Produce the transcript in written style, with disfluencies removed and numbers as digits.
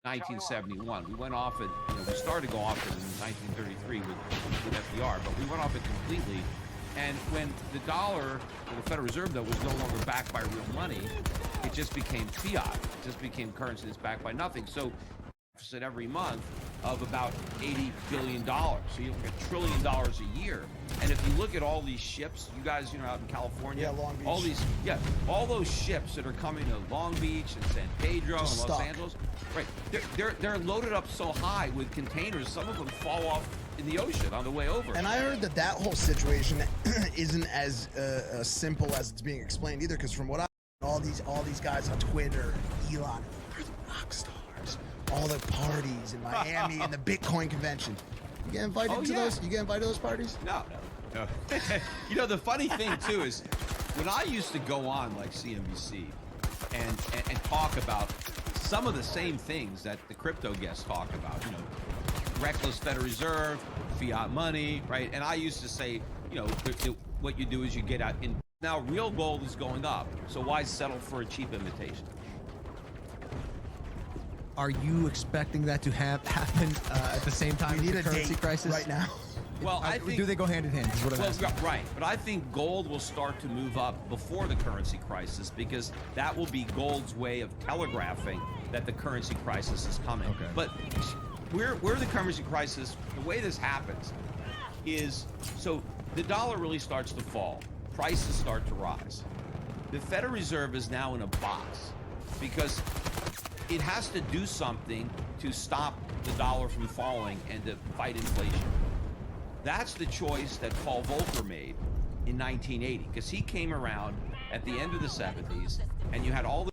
1971. We went off it, we started to go off it in 1933 with FDR, but we went off it completely. And when the dollar, or the Federal Reserve, though, was no longer backed by real money, it just became fiat. It just became currency that's backed by nothing. So, deficit every month of about $80 billion. So you look at $1 trillion a year. And if you look at all these ships, you guys, out in California, Long Beach. all those ships that are coming to Long Beach and San Pedro and Los Angeles, right? They're loaded up so high with containers, some of them fall off in the ocean on the way over. And I heard that whole situation isn't as simple as it's being explained either, because from what all these guys on Twitter, Elon, are the rock stars. All the parties in Miami and the Bitcoin convention. You get invited to those? You get invited to those parties? No. The funny thing too is when I used to go on like CNBC and talk about some of the same things that the crypto guests talk about, reckless Federal Reserve, fiat money, right? And I used to say, what you do is you get out in. Now real gold is going up, so why settle for a cheap imitation? Are you expecting that to happen at the same time as the currency crisis right now? Well, I think, do they go hand in hand? Is what I'm asking. Right, but I think gold will start to move up before the currency crisis because that will be gold's way of telegraphing that the currency crisis is coming. Okay. But where the currency crisis, the way this happens is, so the dollar really starts to fall, prices start to rise. The Federal Reserve is now in a box because it has to do something to stop the dollar from falling and to fight inflation. That's the choice that Paul Volcker made in 1980, because he came around at the end of the 70s, and you had all the